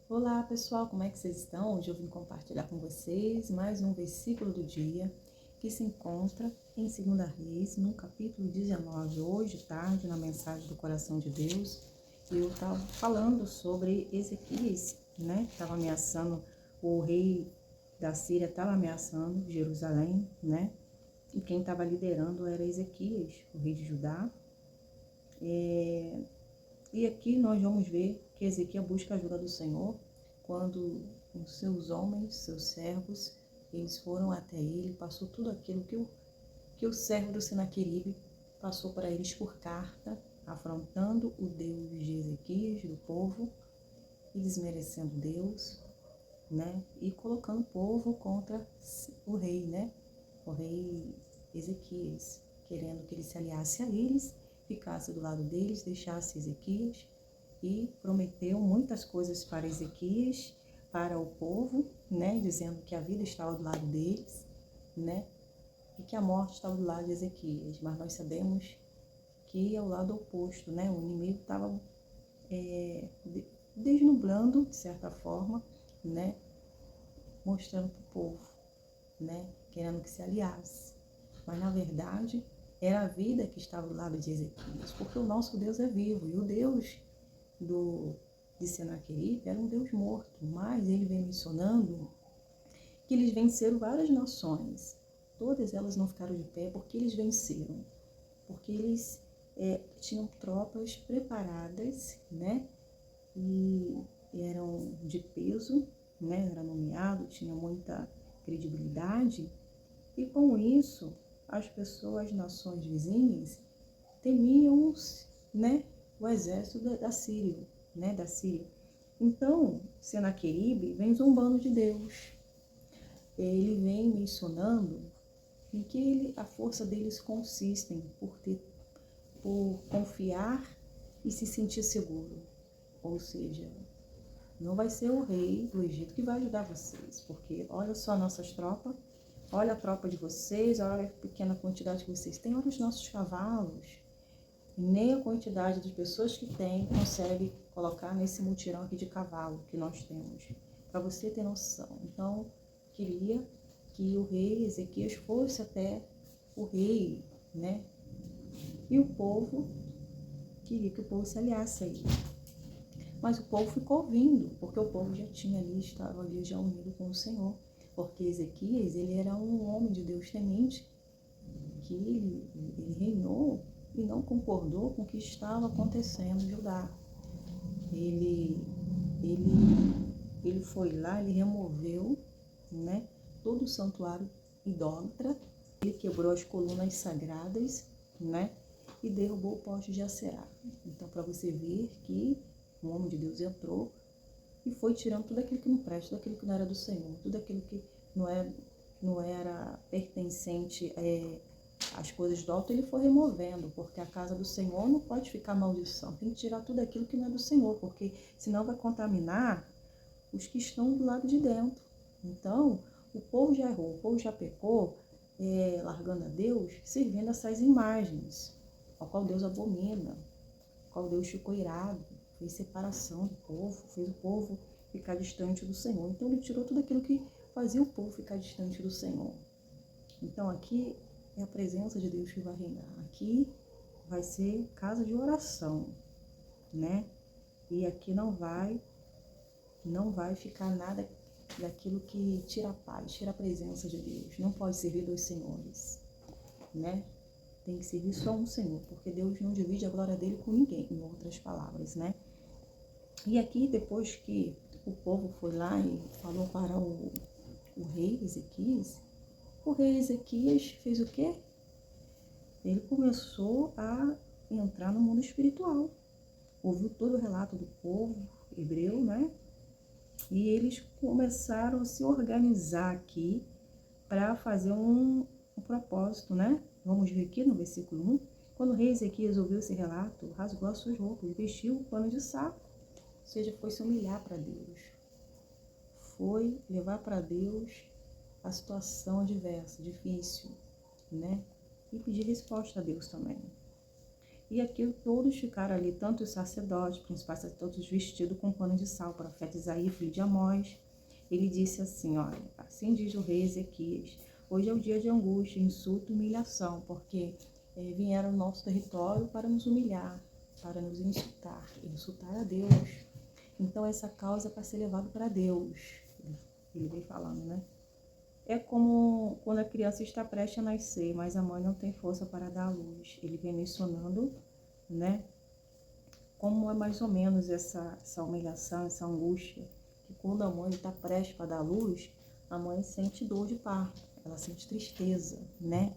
Olá pessoal, como é que vocês estão? Hoje eu vim compartilhar com vocês mais um versículo do dia que se encontra em 2 Reis, no capítulo 19, hoje tarde, na mensagem do coração de Deus. Eu estava falando sobre Ezequias, né? Estava ameaçando, o rei da Síria estava ameaçando Jerusalém, né? E quem estava liderando era Ezequias, o rei de Judá. E aqui nós vamos ver que Ezequiel busca a ajuda do Senhor quando os seus homens, seus servos, eles foram até ele, passou tudo aquilo que o servo do Senaqueribe passou para eles por carta, afrontando o Deus de Ezequias, do povo, e desmerecendo Deus, né? E colocando o povo contra o rei, né? O rei Ezequias, querendo que ele se aliasse a eles, ficasse do lado deles, deixasse Ezequias, e prometeu muitas coisas para Ezequias, para o povo, né? Dizendo que a vida estava do lado deles, né? E que a morte estava do lado de Ezequias. Mas nós sabemos que é o lado oposto, né? O inimigo estava desnublando, de certa forma, né? Mostrando para o povo, né? Querendo que se aliasse. Mas na verdade era a vida que estava do lado de Ezequias, porque o nosso Deus é vivo, e o Deus de Senaqueribe era um Deus morto, mas ele vem mencionando que eles venceram várias nações. Todas elas não ficaram de pé porque eles venceram, porque eles tinham tropas preparadas, né? E eram de peso, né? Era nomeado, tinha muita credibilidade, e com isso as pessoas, as nações vizinhas, temiam, né, o exército da Síria, né, da Síria. Então, Senaqueribe vem zombando de Deus. Ele vem mencionando em que a força deles consiste por confiar e se sentir seguro. Ou seja, não vai ser o rei do Egito que vai ajudar vocês, porque olha só nossas tropas, olha a tropa de vocês, olha a pequena quantidade que vocês têm, olha os nossos cavalos. Nem a quantidade de pessoas que tem consegue colocar nesse mutirão aqui de cavalo que nós temos, para você ter noção. Então, queria que o rei Ezequias fosse até o rei, né? E o povo, queria que o povo se aliasse a ele. Mas o povo ficou ouvindo, porque o povo já tinha ali, estava ali já unido com o Senhor. Porque Ezequias, ele era um homem de Deus temente, que ele reinou e não concordou com o que estava acontecendo em Judá. Ele, ele foi lá, ele removeu, né, todo o santuário idólatra, ele quebrou as colunas sagradas, né, e derrubou o poste de Acerá. Então, para você ver que o homem de Deus entrou e foi tirando tudo aquilo que não presta, tudo aquilo que não era do Senhor, tudo aquilo que não era pertencente às coisas do alto, ele foi removendo, porque a casa do Senhor não pode ficar maldição, tem que tirar tudo aquilo que não é do Senhor, porque senão vai contaminar os que estão do lado de dentro. Então, o povo já errou, o povo já pecou, largando a Deus, servindo essas imagens, ao qual Deus abomina, ao qual Deus ficou irado, fez separação do povo, fez o povo ficar distante do Senhor. Então, ele tirou tudo aquilo que fazia o povo ficar distante do Senhor. Então, aqui é a presença de Deus que vai reinar. Aqui vai ser casa de oração, né? E aqui não vai ficar nada daquilo que tira a paz, tira a presença de Deus. Não pode servir dois senhores, né? Tem que servir só um Senhor, porque Deus não divide a glória dele com ninguém, em outras palavras, né? E aqui, depois que o povo foi lá e falou para o rei Ezequias, o rei Ezequias fez o quê? Ele começou a entrar no mundo espiritual. Ouviu todo o relato do povo hebreu, né? E eles começaram a se organizar aqui para fazer um propósito, né? Vamos ver aqui no versículo 1. Quando o rei Ezequias ouviu esse relato, rasgou as suas roupas, vestiu o pano de saco, ou seja, foi se humilhar para Deus. Foi levar para Deus a situação adversa, difícil, né? E pedir resposta a Deus também. E aqui todos ficaram ali, tanto os sacerdotes, principais sacerdotes, vestidos com pano de sal. O profeta Isaías, filho de Amós, ele disse assim, olha, assim diz o rei Ezequias, hoje é o dia de angústia, insulto e humilhação, porque vieram ao nosso território para nos humilhar, para nos insultar a Deus. Então essa causa é para ser levada para Deus, ele vem falando, né? É como quando a criança está prestes a nascer, mas a mãe não tem força para dar à luz. Ele vem mencionando, né? Como é mais ou menos essa humilhação, essa angústia, que quando a mãe está prestes para dar à luz, a mãe sente dor de parto, ela sente tristeza, né?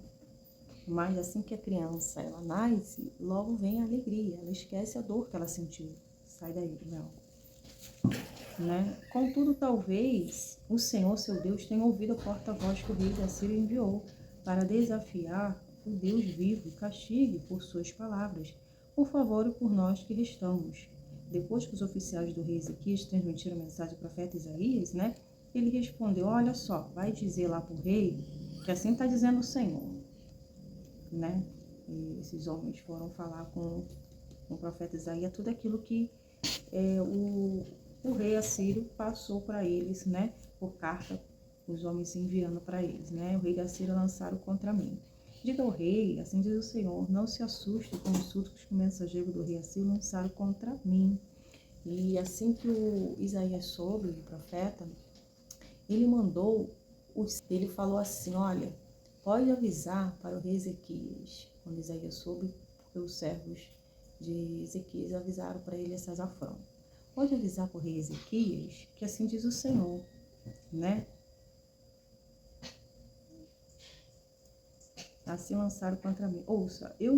Mas assim que a criança ela nasce, logo vem a alegria, ela esquece a dor que ela sentiu. Sai daí, Mel. Né? Contudo, talvez o Senhor, seu Deus, tenha ouvido a porta-voz que o rei da Síria enviou para desafiar o Deus vivo e castigue por suas palavras, por favor e por nós que restamos. Depois que os oficiais do rei Ezequias transmitiram a mensagem do profeta Isaías, né? Ele respondeu, olha só, vai dizer lá para o rei que assim está dizendo o Senhor, né? E esses homens foram falar com o profeta Isaías tudo aquilo que o rei assírio passou para eles, né? Por carta, os homens enviando para eles, né? O rei da Síria lançaram contra mim. Diga ao rei, assim diz o Senhor, não se assuste com os insultos que o mensageiro do rei assírio lançaram contra mim. E assim que o Isaías soube, o profeta, ele ele falou assim, olha, pode avisar para o rei Ezequias. Quando Isaías soube, porque os servos de Ezequias avisaram para ele essas afrontas. Pode avisar para o rei Ezequias que assim diz o Senhor, né? Assim lançaram contra mim. Ouça, eu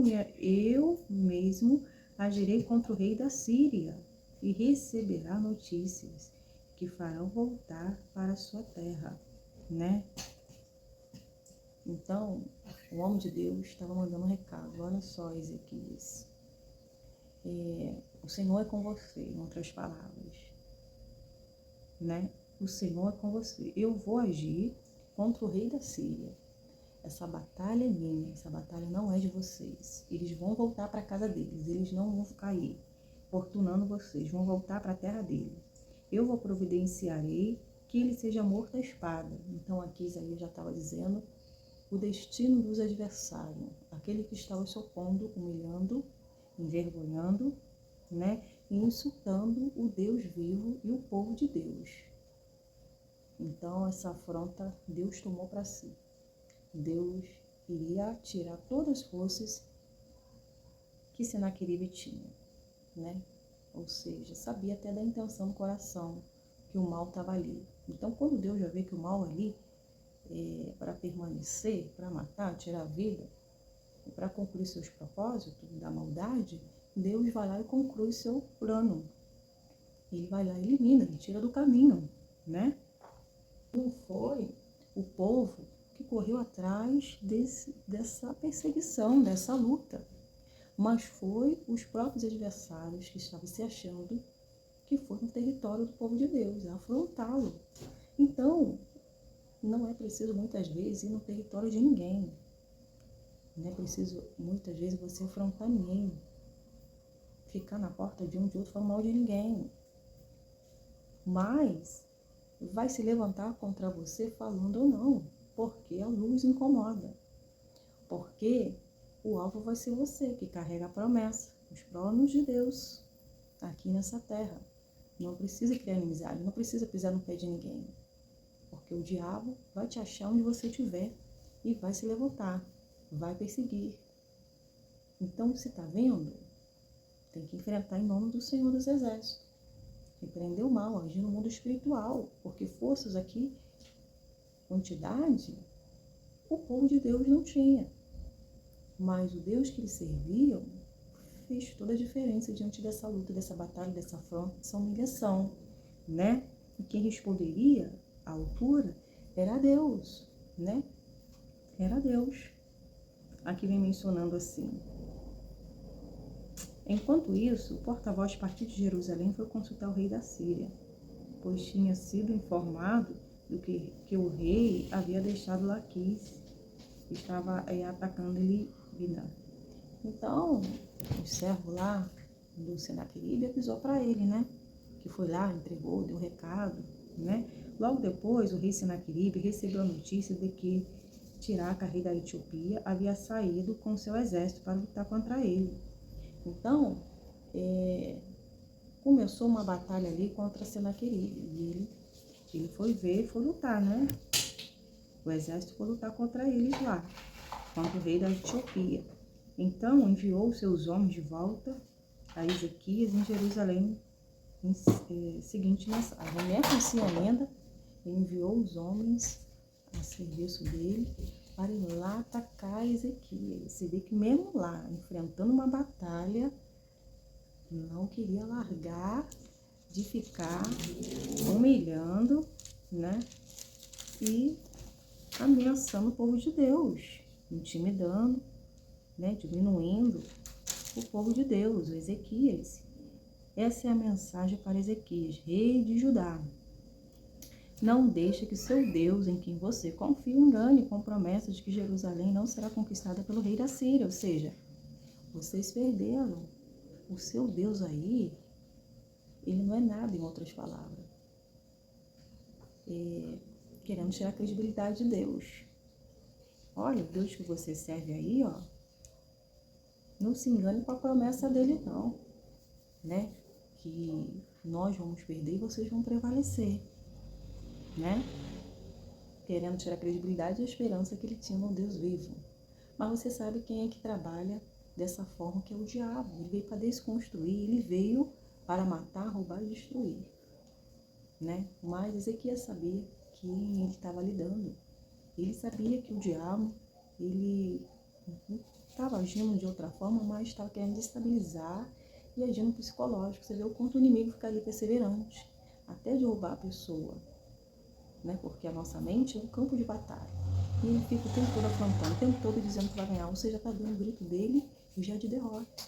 mesmo agirei contra o rei da Síria e receberá notícias que farão voltar para a sua terra, né? Então, o homem de Deus estava mandando um recado. Olha só, Ezequias. O Senhor é com você, em outras palavras, né? O Senhor é com você. Eu vou agir contra o rei da Síria. Essa batalha é minha, essa batalha não é de vocês. Eles vão voltar para a casa deles, eles não vão ficar aí, importunando vocês, vão voltar para a terra deles. Eu vou providenciarei que ele seja morto à espada. Então aqui Isaías já estava dizendo o destino dos adversários, aquele que estava se opondo, humilhando, envergonhando, né, e insultando o Deus vivo e o povo de Deus. Então essa afronta Deus tomou para si. Deus iria tirar todas as forças que Senaqueribe tinha, né? Ou seja, sabia até da intenção do coração, que o mal estava ali. Então, quando Deus já vê que o mal ali para permanecer, para matar, tirar a vida, para concluir seus propósitos da maldade, Deus vai lá e conclui seu plano. Ele vai lá e elimina, ele tira do caminho, né? Não foi o povo que correu atrás dessa perseguição, dessa luta, mas foi os próprios adversários que estavam se achando que foi no território do povo de Deus, afrontá-lo. Então, não é preciso muitas vezes ir no território de ninguém. Não é preciso muitas vezes você afrontar ninguém, ficar na porta de um de outro, falar mal de ninguém. Mas vai se levantar contra você falando ou não, porque a luz incomoda. Porque o alvo vai ser você, que carrega a promessa, os planos de Deus aqui nessa terra. Não precisa criar inimizade, não precisa pisar no pé de ninguém. Porque o diabo vai te achar onde você estiver e vai se levantar, vai perseguir. Então, você está vendo? Tem que enfrentar em nome do Senhor dos Exércitos. Repreender o mal, agir no mundo espiritual. Porque forças aqui, quantidade, o povo de Deus não tinha. Mas o Deus que eles serviam fez toda a diferença diante dessa luta, dessa batalha, dessa afronta, dessa humilhação, né? E quem responderia à altura era Deus, né? Era Deus. Aqui vem mencionando assim. Enquanto isso, o porta-voz partiu de Jerusalém foi consultar o rei da Síria, pois tinha sido informado do que o rei havia deixado Laquis, estava atacando Libna. Então, o servo lá do Senaqueribe avisou para ele, né? Que foi lá, entregou, deu recado, né? Logo depois, o rei Senaqueribe recebeu a notícia de que Tiraca, rei da Etiópia, havia saído com seu exército para lutar contra ele. Então, começou uma batalha ali contra Senaqueribe. E ele foi ver, foi lutar, né? O exército foi lutar contra eles lá, contra o rei da Etiópia. Então, enviou seus homens de volta a Ezequias em Jerusalém, seguinte mensagem, né? Assim ainda, ele enviou os homens a serviço dele para ir lá atacar Ezequias. Você vê que mesmo lá, enfrentando uma batalha, não queria largar de ficar humilhando, né? E ameaçando o povo de Deus, intimidando, né? Diminuindo o povo de Deus, o Ezequias. Essa é a mensagem para Ezequias, rei de Judá. Não deixe que seu Deus, em quem você confia, engane com promessas de que Jerusalém não será conquistada pelo rei da Síria. Ou seja, vocês perderam. O seu Deus aí, ele não é nada, em outras palavras. Querendo tirar a credibilidade de Deus. Olha, o Deus que você serve aí, ó, não se engane com a promessa dele, não. Né? Que nós vamos perder e vocês vão prevalecer. Né? Querendo tirar a credibilidade e a esperança que ele tinha no Deus vivo. Mas você sabe quem é que trabalha dessa forma, que é o diabo. Ele veio para desconstruir, ele veio para matar, roubar e destruir. Né? Mas Ezequias sabia que ele estava lidando. Ele sabia que o diabo, ele estava agindo de outra forma, mas estava querendo destabilizar e agindo psicológico. Você vê o quanto o inimigo fica ali perseverante, até derrubar a pessoa. Né? Porque a nossa mente é um campo de batalha. E ele fica o tempo todo afrontando, o tempo todo dizendo que vai ganhar. Ou seja, está dando o grito dele e já de derrota.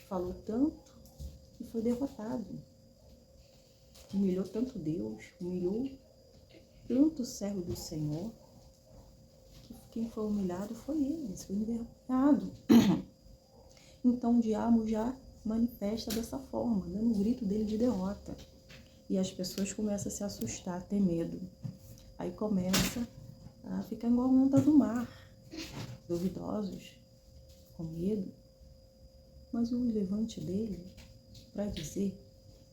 Falou tanto e foi derrotado. Humilhou tanto Deus, humilhou tanto o servo do Senhor, que quem foi humilhado foi ele, foi envergonhado. Então o diabo já manifesta dessa forma, dando um grito dele de derrota. E as pessoas começam a se assustar, a ter medo. Aí começa a ficar igual a onda do mar, duvidosos, com medo. Mas o levante dele para dizer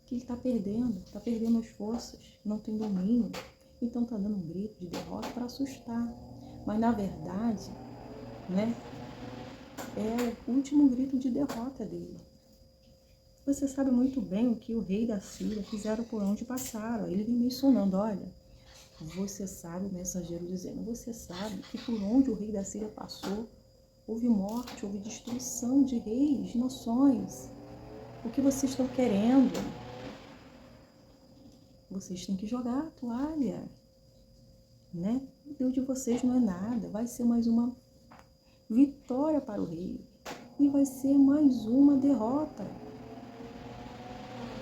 que ele está perdendo as forças, não tem domínio. Então está dando um grito de derrota para assustar. Mas na verdade, né, é o último grito de derrota dele. Você sabe muito bem o que o rei da Síria fizeram por onde passaram. Ele vem mencionando, olha, você sabe, o mensageiro dizendo, você sabe que por onde o rei da Síria passou, houve morte, houve destruição de reis, de nações. O que vocês estão querendo? Vocês têm que jogar a toalha, né? O Deus de vocês não é nada, vai ser mais uma vitória para o rei e vai ser mais uma derrota.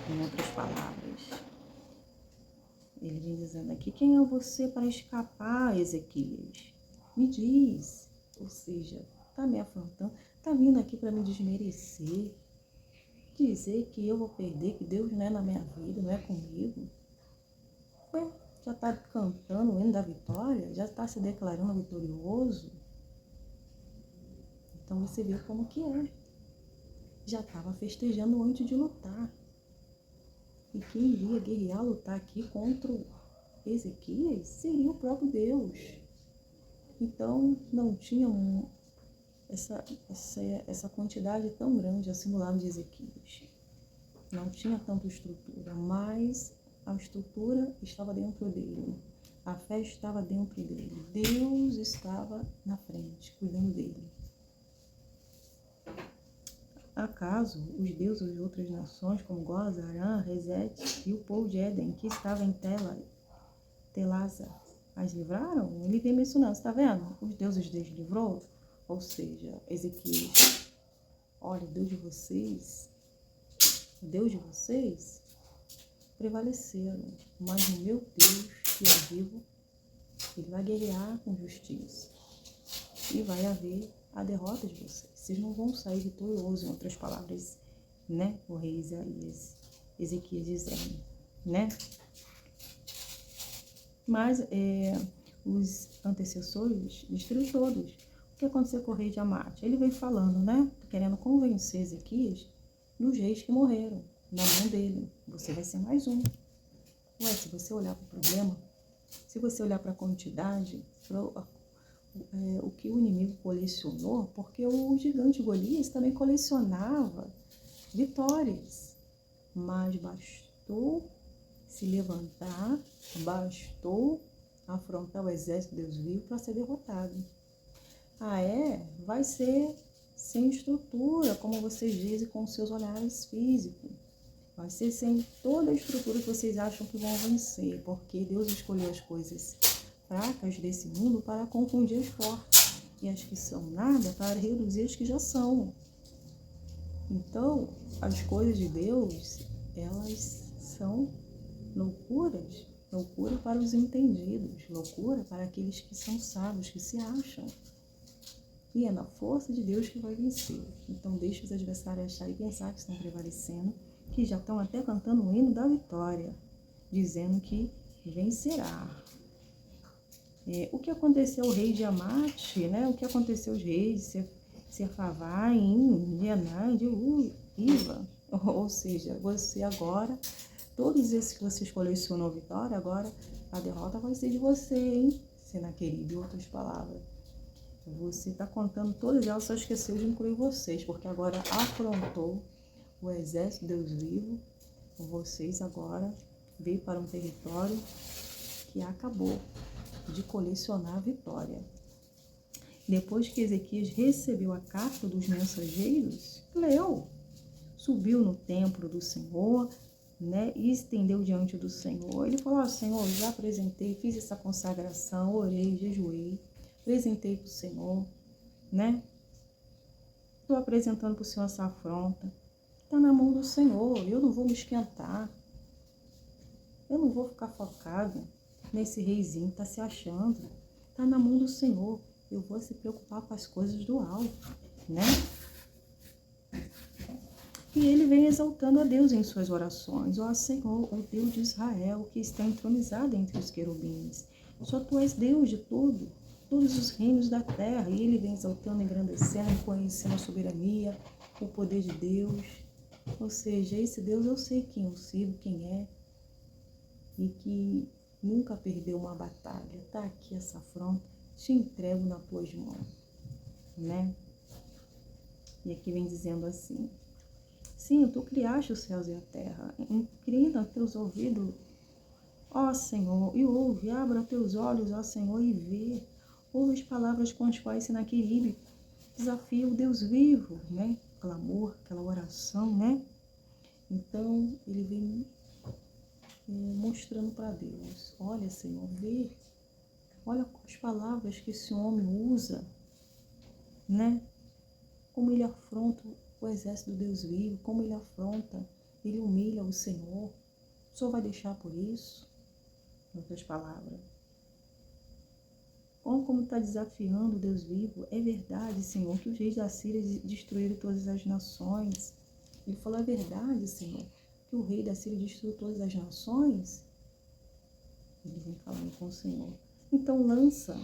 Em outras palavras, ele vem dizendo aqui, quem é você para escapar, Ezequias? Me diz. Ou seja, está me afrontando, está vindo aqui para me desmerecer, dizer que eu vou perder, que Deus não é na minha vida, não é comigo. Ué, já está cantando o hino da vitória? Já está se declarando vitorioso? Então você vê como que é. Já estava festejando antes de lutar. E quem iria guerrear, lutar aqui contra Ezequias seria o próprio Deus. Então não tinha essa quantidade tão grande assim do lado de Ezequias. Não tinha tanta estrutura, mas a estrutura estava dentro dele. A fé estava dentro dele. Deus estava na frente, cuidando dele. Acaso os deuses de outras nações, como Goza, Arã, Rezete e o povo de Éden, que estava em Telasa, as livraram? Ele vem mencionando, está vendo? Os deuses deles livrou? Ou seja, Ezequias, olha, o Deus de vocês prevaleceram, mas o meu Deus, que é vivo, ele vai guerrear com justiça e vai haver a derrota de vocês. Vocês não vão sair vitoriosos, em outras palavras, né? O rei Isaías, Ezequias dizendo, né? Mas os antecessores destruíram todos. O que aconteceu com o rei de Amate? Ele vem falando, né? Querendo convencer Ezequias dos reis que morreram na mão dele. Você vai ser mais um. Ué, se você olhar para o problema, se você olhar para a quantidade, o que o inimigo colecionou, porque o gigante Golias também colecionava vitórias, mas bastou se levantar, bastou afrontar o exército de Deus vivo para ser derrotado. Vai ser sem estrutura, como vocês dizem, com seus olhares físicos. Vai ser sem toda a estrutura que vocês acham que vão vencer, porque Deus escolheu as coisas fracas desse mundo para confundir as fortes, e as que são nada para reduzir as que já são. Então, as coisas de Deus, elas são loucuras, loucura para os entendidos, loucura para aqueles que são sábios, que se acham. E é na força de Deus que vai vencer. Então, deixe os adversários achar e pensar que estão prevalecendo, que já estão até cantando o hino da vitória, dizendo que vencerá. O que aconteceu ao rei de Amate, né? O que aconteceu aos reis de Sefavaim, de Anã, de Iva. Ou seja, você agora, todos esses que vocês colecionam vitória, agora a derrota vai ser de você, hein? Senaqueribe, em outras palavras. Você está contando todas elas, só esqueceu de incluir vocês, porque agora afrontou o exército de Deus vivo. Vocês agora veio para um território que acabou de colecionar a vitória. Depois que Ezequias recebeu a carta dos mensageiros, leu, subiu no templo do Senhor, né, e estendeu diante do Senhor. Ele falou: Senhor, já apresentei, fiz essa consagração, orei, jejuei, apresentei para o Senhor, né? Estou apresentando para o Senhor essa afronta. Está na mão do Senhor, eu não vou me esquentar. Eu não vou ficar focado nesse reizinho que está se achando. Está na mão do Senhor. Eu vou se preocupar com as coisas do alto, né? E ele vem exaltando a Deus em suas orações. Ó Senhor, o Deus de Israel, que está entronizado entre os querubins. Só tu és Deus de tudo, todos os reinos da terra. E ele vem exaltando, engrandecendo, conhecendo a soberania, o poder de Deus. Ou seja, esse Deus eu sei quem eu sirvo, quem é, e que nunca perdeu uma batalha. Tá aqui essa afronta, te entrego nas tuas mãos, né? E aqui vem dizendo assim: sim, tu criaste os céus e a terra, inclina teus ouvidos, ó Senhor, e ouve, abra teus olhos, ó Senhor, e vê. Ouve as palavras com as quais Senaqueribe desafia o Deus vivo, né? Clamor, aquela oração, né? Então, ele vem mostrando para Deus: olha, Senhor, vê, olha as palavras que esse homem usa, né? Como ele afronta o exército do Deus vivo, como ele afronta, ele humilha o Senhor. O Senhor vai deixar por isso? Em outras palavras, como está desafiando o Deus vivo. É verdade, Senhor, que os reis da Síria destruíram todas as nações. Ele falou: é verdade, Senhor, que o rei da Síria destruiu todas as nações. Ele vem falando com o Senhor. Então lança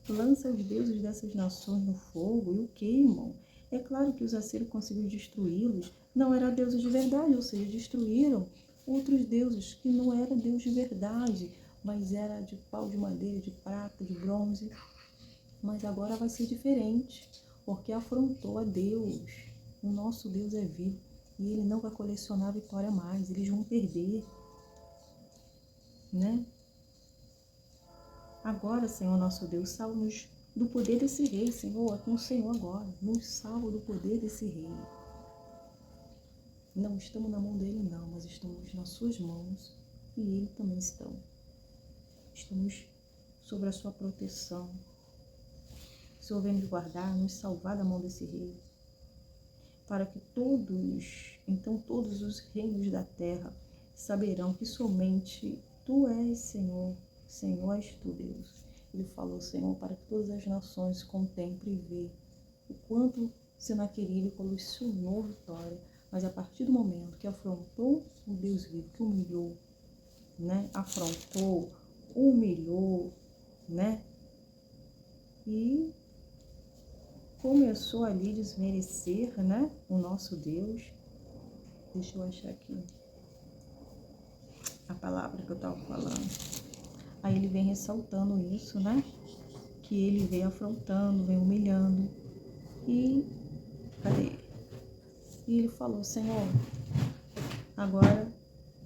os deuses dessas nações no fogo e o queimam. É claro que os assírios conseguiram destruí-los. Não eram deuses de verdade, ou seja, destruíram outros deuses que não eram Deus de verdade, mas era de pau, de madeira, de prata, de bronze. Mas agora vai ser diferente, porque afrontou a Deus. O nosso Deus é vivo e ele não vai colecionar vitória mais, eles vão perder, né? Agora, Senhor nosso Deus, salva-nos do poder desse rei, Senhor, é com o Senhor agora, nos salva do poder desse rei. Não estamos na mão dele não, mas estamos nas suas mãos e ele também estão. Estamos sobre a sua proteção. O Senhor vem nos guardar, nos salvar da mão desse rei, para que todos os reinos da terra saberão que somente tu és, Senhor, Senhor és tu, Deus. Ele falou, Senhor, para que todas as nações contemplem e vejam o quanto Senaqueribe colecionou vitória, mas a partir do momento que afrontou o Deus vivo, que humilhou, né? Afrontou, humilhou, né? E começou ali a desmerecer, né? O nosso Deus. Deixa eu achar aqui a palavra que eu estava falando. Aí ele vem ressaltando isso, né? Que ele vem afrontando, vem humilhando. E cadê? E ele falou: Senhor, agora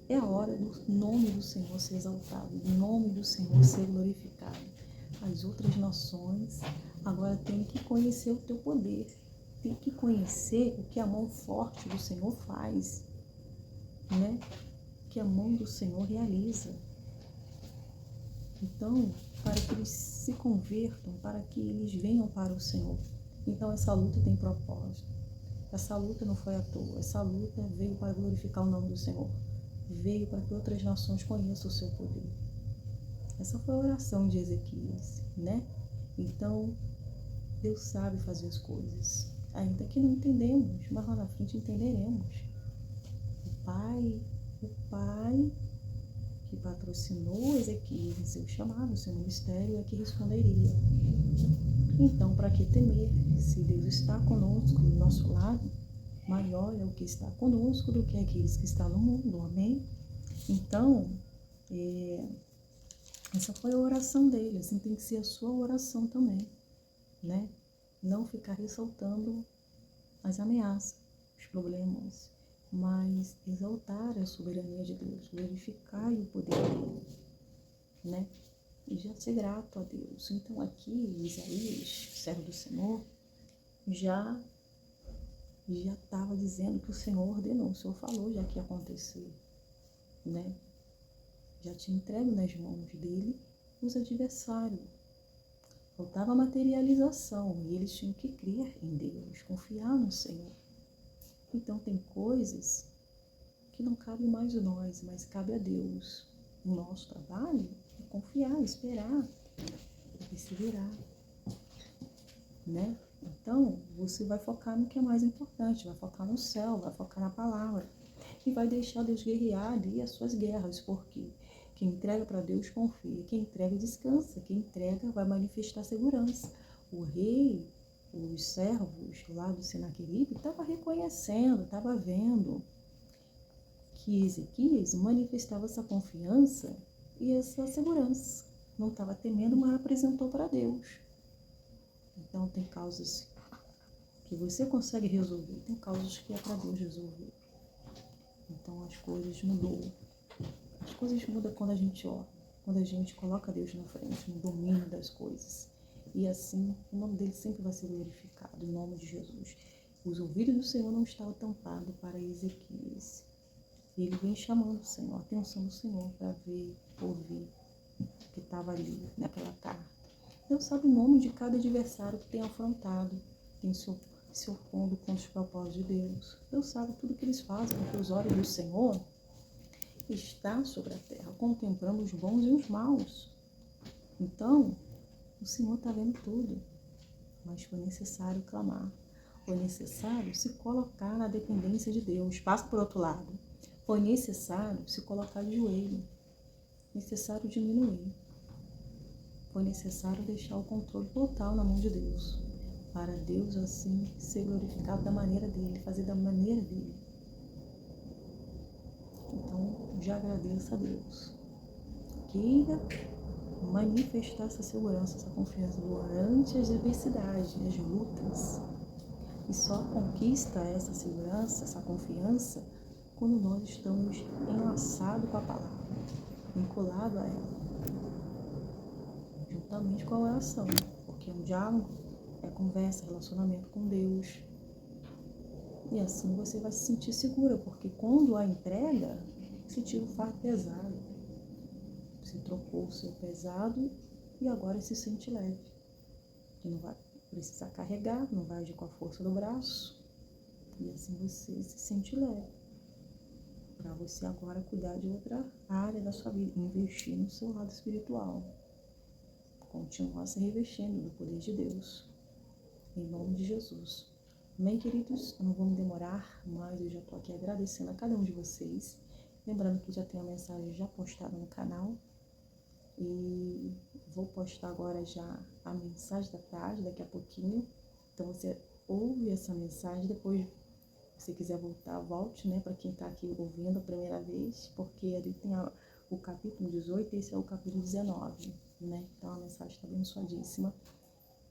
é a hora do nome do Senhor ser exaltado, do nome do Senhor ser glorificado. As outras nações agora têm que conhecer o teu poder, têm que conhecer o que a mão forte do Senhor faz, né? O que a mão do Senhor realiza. Então, para que eles se convertam, para que eles venham para o Senhor. Então, essa luta tem propósito. Essa luta não foi à toa. Essa luta veio para glorificar o nome do Senhor. Veio para que outras nações conheçam o seu poder. Essa foi a oração de Ezequias, né? Então, Deus sabe fazer as coisas. Ainda que não entendemos, mas lá na frente entenderemos. O Pai que patrocinou Ezequias em seu chamado, seu ministério, é que responderia. Então, para que temer? Se Deus está conosco, do nosso lado, maior é o que está conosco do que aqueles que estão no mundo. Amém? Então, essa foi a oração dele. Assim tem que ser a sua oração também, né? Não ficar ressaltando as ameaças, os problemas, mas exaltar a soberania de Deus, glorificar o poder dele, né? E já ser grato a Deus. Então aqui, Isaías, servo do Senhor, já estava dizendo que o Senhor ordenou, o Senhor falou já que ia acontecer, né? Já tinha entregue nas mãos dele os adversários. Faltava materialização e eles tinham que crer em Deus, confiar no Senhor. Então tem coisas que não cabe mais a nós, mas cabe a Deus. O nosso trabalho é confiar, esperar, perseverar, né? Então, você vai focar no que é mais importante, vai focar no céu, vai focar na palavra. E vai deixar Deus guerrear ali as suas guerras, porque quem entrega para Deus confia, quem entrega descansa, quem entrega vai manifestar segurança. O rei, os servos lá do Senaqueribe estavam reconhecendo, estavam vendo que Ezequias manifestava essa confiança e essa segurança. Não estava temendo, mas apresentou para Deus. Então tem causas que você consegue resolver, tem causas que é para Deus resolver. Então as coisas mudam. As coisas mudam quando a gente ora, quando a gente coloca Deus na frente, no domínio das coisas. E assim, o nome dele sempre vai ser glorificado, em nome de Jesus. Os ouvidos do Senhor não estavam tampados para Ezequias. Ele vem chamando o Senhor, a atenção do Senhor para ver, ouvir o que estava ali naquela carta. Deus sabe o nome de cada adversário que tem afrontado, tem se opondo contra os propósitos de Deus. Deus sabe tudo que eles fazem, porque os olhos do Senhor está sobre a terra, contemplando os bons e os maus. Então, o Senhor está vendo tudo, mas foi necessário clamar, foi necessário se colocar na dependência de Deus. Passa por outro lado, foi necessário se colocar de joelho, necessário diminuir, foi necessário deixar o controle total na mão de Deus, para Deus assim ser glorificado da maneira dele, fazer da maneira dele. Então, já agradeça a Deus. Queira manifestar essa segurança, essa confiança durante as adversidades, as lutas. E só conquista essa segurança, essa confiança, quando nós estamos enlaçados com a palavra, vinculados a ela, juntamente com a oração, porque é um diálogo, é conversa, relacionamento com Deus. E assim você vai se sentir segura, porque quando a entrega, você tira o fardo pesado. Você trocou o seu pesado e agora se sente leve. Que não vai precisar carregar, não vai agir com a força do braço. E assim você se sente leve. Para você agora cuidar de outra área da sua vida, investir no seu lado espiritual. Continuar se revestindo do poder de Deus. Em nome de Jesus. Amém, queridos? Eu não vou me demorar, mas eu já estou aqui agradecendo a cada um de vocês. Lembrando que já tem a mensagem já postada no canal. E vou postar agora já a mensagem da tarde, daqui a pouquinho. Então você ouve essa mensagem, depois se você quiser voltar, volte, né? Para quem está aqui ouvindo a primeira vez, porque ali tem o capítulo 18 e esse é o capítulo 19, né? Então a mensagem está abençoadíssima.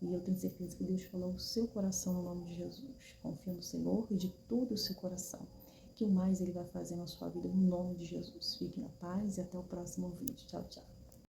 E eu tenho certeza que Deus falou o seu coração no nome de Jesus. Confia no Senhor e de todo o seu coração. Que o mais Ele vai fazer na sua vida no nome de Jesus. Fique na paz e até o próximo vídeo. Tchau, tchau.